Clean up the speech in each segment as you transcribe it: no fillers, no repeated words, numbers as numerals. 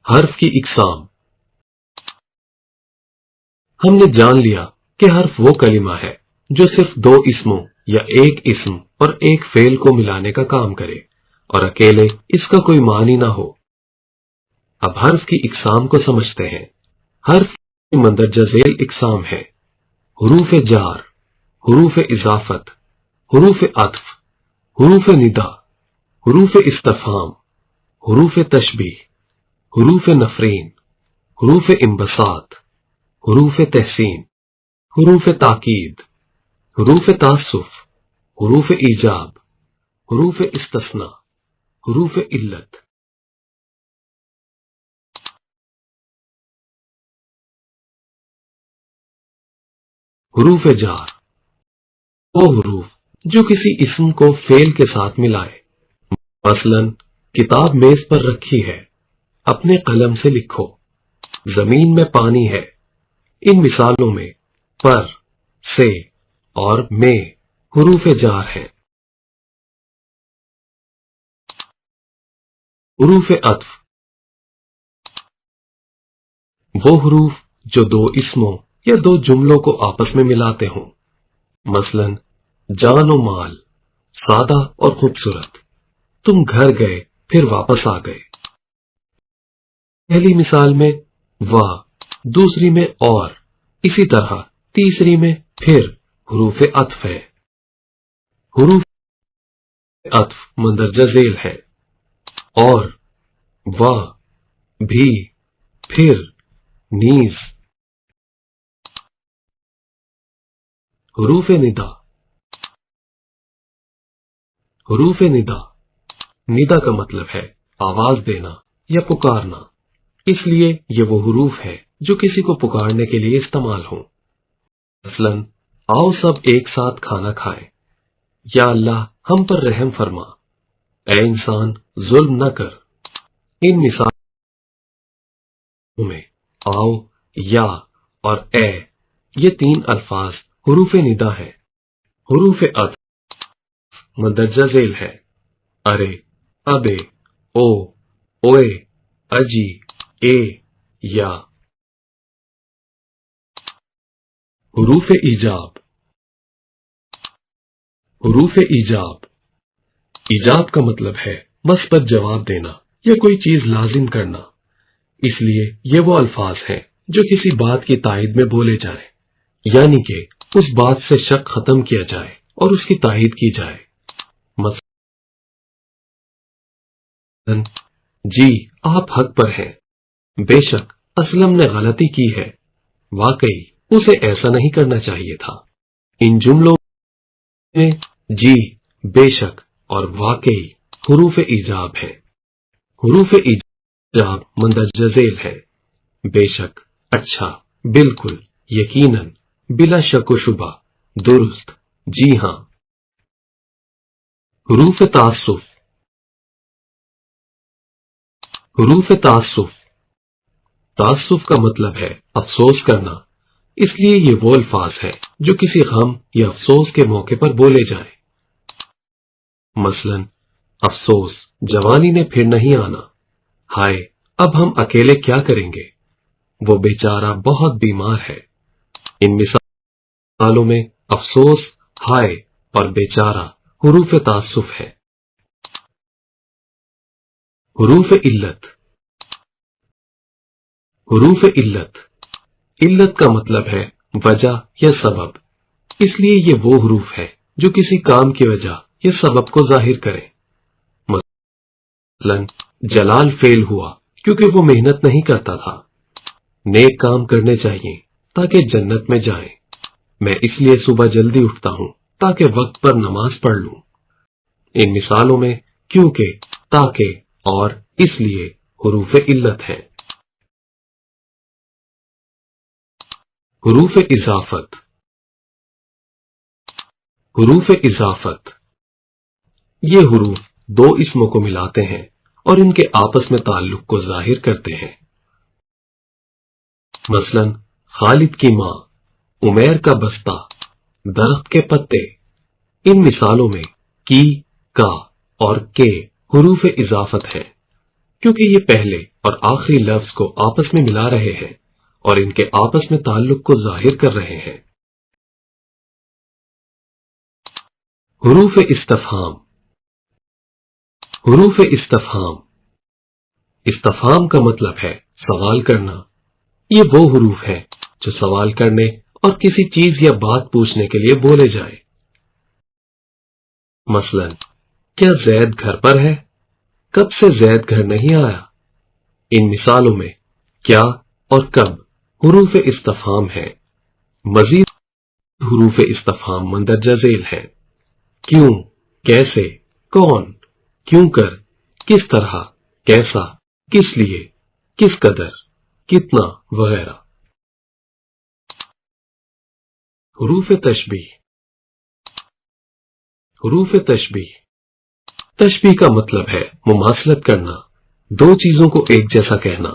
حرف کی اقسام۔ ہم نے جان لیا کہ حرف وہ کلمہ ہے جو صرف دو اسموں یا ایک اسم اور ایک فعل کو ملانے کا کام کرے اور اکیلے اس کا کوئی معنی نہ ہو۔ اب حرف کی اقسام کو سمجھتے ہیں۔ حرف کی مندرجہ ذیل اقسام ہے: حروف جار، حروف اضافت، حروف عطف، حروف ندا، حروف استفہام، حروف تشبیہ، حروف نفرین، حروف انبساط، حروف تحسین، حروف تاکید، حروف تعسف، حروف ایجاب، حروف استثناء، حروف علت۔ حروف جار وہ حروف جو کسی اسم کو فعل کے ساتھ ملائے۔ مثلا کتاب میز پر رکھی ہے، اپنے قلم سے لکھو۔ زمین میں پانی ہے۔ ان مثالوں میں پر، سے اور میں حروف جار ہیں۔ حروف عطف وہ حروف جو دو اسموں یا دو جملوں کو آپس میں ملاتے ہوں۔ مثلا جان و مال، سادہ اور خوبصورت۔ تم گھر گئے پھر واپس آ گئے۔ پہلی مثال میں و، دوسری میں اور، اسی طرح تیسری میں پھر حروف عطف ہے۔ حروف عطف مندرجہ ذیل ہے: اور، و، بھی، پھر، نیز۔ حروف ندا حروف ندا ندا کا مطلب ہے آواز دینا یا پکارنا، اس لیے یہ وہ حروف ہے جو کسی کو پکارنے کے لیے استعمال ہوں۔ مثلا آؤ سب ایک ساتھ کھانا کھائیں، یا اللہ ہم پر رحم فرما، اے انسان ظلم نہ کر۔ ان مثالوں میں آؤ، یا اور اے یہ تین الفاظ حروف ندا ہیں۔ حروف عطف مندرجہ ذیل ہے: ارے، ابے، او، اوئے، اجی، اے، یا۔ حروف ایجاب حروف ایجاب ایجاب کا مطلب ہے مثبت جواب دینا یا کوئی چیز لازم کرنا، اس لیے یہ وہ الفاظ ہیں جو کسی بات کی تائید میں بولے جائیں، یعنی کہ اس بات سے شک ختم کیا جائے اور اس کی تائید کی جائے۔ مثلا جی آپ حق پر ہیں، بے شک اسلم نے غلطی کی ہے، واقعی اسے ایسا نہیں کرنا چاہیے تھا۔ ان جملوں میں جی، بے شک اور واقعی حروف ایجاب ہیں۔ حروف ایجاب مندرجہ ذیل ہے: بے شک، اچھا، بالکل، یقیناً، بلا شک و شبہ، درست، جی ہاں۔ حروف تعسف حروف تعسف تعسف کا مطلب ہے افسوس کرنا، اس لیے یہ وہ الفاظ ہیں جو کسی غم یا افسوس کے موقع پر بولے جائیں۔ مثلا افسوس جوانی نے پھر نہیں آنا، ہائے اب ہم اکیلے کیا کریں گے، وہ بیچارہ بہت بیمار ہے۔ ان مثالوں میں افسوس، ہائے اور بیچارہ حروف تعسف ہے۔ حروف علت حروف علت علت کا مطلب ہے وجہ یا سبب، اس لیے یہ وہ حروف ہے جو کسی کام کی وجہ یا سبب کو ظاہر کریں۔ مثلا جلال فیل ہوا کیونکہ وہ محنت نہیں کرتا تھا۔ نیک کام کرنے چاہیے تاکہ جنت میں جائیں، میں اس لیے صبح جلدی اٹھتا ہوں تاکہ وقت پر نماز پڑھ لوں۔ ان مثالوں میں کیونکہ، تاکہ اور اس لیے حروف علت ہیں۔ حروف اضافت حروف اضافت یہ حروف دو اسموں کو ملاتے ہیں اور ان کے آپس میں تعلق کو ظاہر کرتے ہیں۔ مثلا خالد کی ماں، عمیر کا بستہ، درخت کے پتے۔ ان مثالوں میں کی، کا اور کے حروف اضافت ہیں۔ کیونکہ یہ پہلے اور آخری لفظ کو آپس میں ملا رہے ہیں اور ان کے آپس میں تعلق کو ظاہر کر رہے ہیں۔ حروف استفہام۔ حروف استفہام، استفہام کا مطلب ہے سوال کرنا۔ یہ وہ حروف ہیں جو سوال کرنے اور کسی چیز یا بات پوچھنے کے لیے بولے جائیں۔ مثلا کیا زید گھر پر ہے؟ کب سے زید گھر نہیں آیا؟ ان مثالوں میں کیا اور کب حروف استفہام ہیں۔ مزید حروف استفہام مندرجہ ذیل ہیں: کیوں، کیسے، کون، کیوں کر، کس طرح، کیسا، کس لیے، کس قدر، کتنا وغیرہ۔ حروف تشبیہ۔ حروف تشبیہ، تشبیہ کا مطلب ہے مماثلت کرنا، دو چیزوں کو ایک جیسا کہنا۔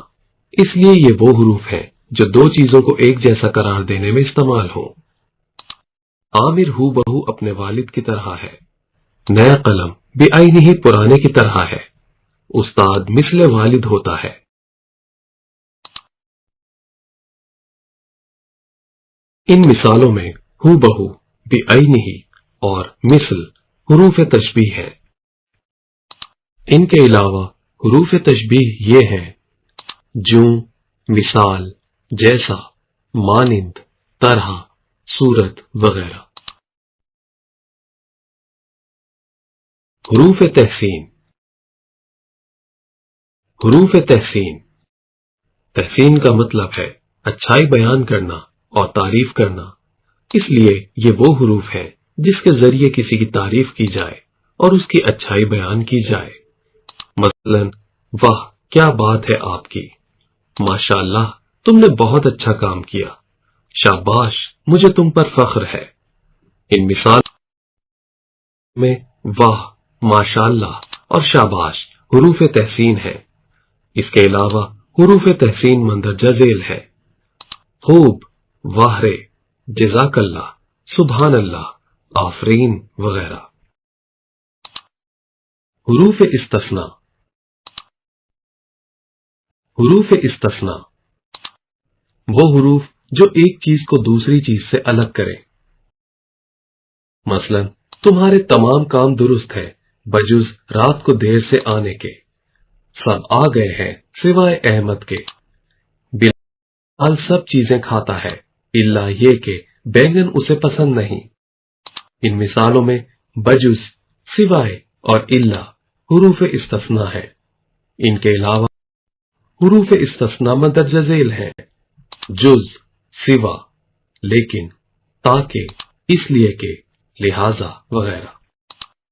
اس لیے یہ وہ حروف ہیں جو دو چیزوں کو ایک جیسا قرار دینے میں استعمال ہوں۔ عامر ہو بہو اپنے والد کی طرح ہے۔ نیا قلم بعینہ ہی پرانے کی طرح ہے۔ استاد مثل والد ہوتا ہے۔ ان مثالوں میں ہو بہو، بعینہ ہی اور مثل حروف تشبیہ ہیں۔ ان کے علاوہ حروف تشبیہ یہ ہیں: جوں، مثال، جیسا، مانند، طرح، صورت وغیرہ۔ حروف تحسین۔ حروف تحسین، تحسین کا مطلب ہے اچھائی بیان کرنا اور تعریف کرنا۔ اس لیے یہ وہ حروف ہیں جس کے ذریعے کسی کی تعریف کی جائے اور اس کی اچھائی بیان کی جائے۔ مثلا واہ کیا بات ہے آپ کی، ماشاءاللہ تم نے بہت اچھا کام کیا، شاباش مجھے تم پر فخر ہے۔ ان مثال میں واہ، ماشاءاللہ اور شاباش حروف تحسین ہیں۔ اس کے علاوہ حروف تحسین مندرجہ ذیل ہے: خوب، واہ رے، جزاک اللہ، سبحان اللہ، آفرین وغیرہ۔ حروف استثناء۔ حروف استثناء وہ حروف جو ایک چیز کو دوسری چیز سے الگ کریں۔ مثلا تمہارے تمام کام درست ہیں بجز رات کو دیر سے آنے کے، سب آ گئے ہیں سوائے احمد کے، بلال سب چیزیں کھاتا ہے الا یہ کہ بینگن اسے پسند نہیں۔ ان مثالوں میں بجز، سوائے اور الا حروف استثناء ہے۔ ان کے علاوہ حروف استثناء مندرجہ ذیل ہیں: جز، سوا، لیکن، تاکہ، اس لیے کہ، لہذا وغیرہ۔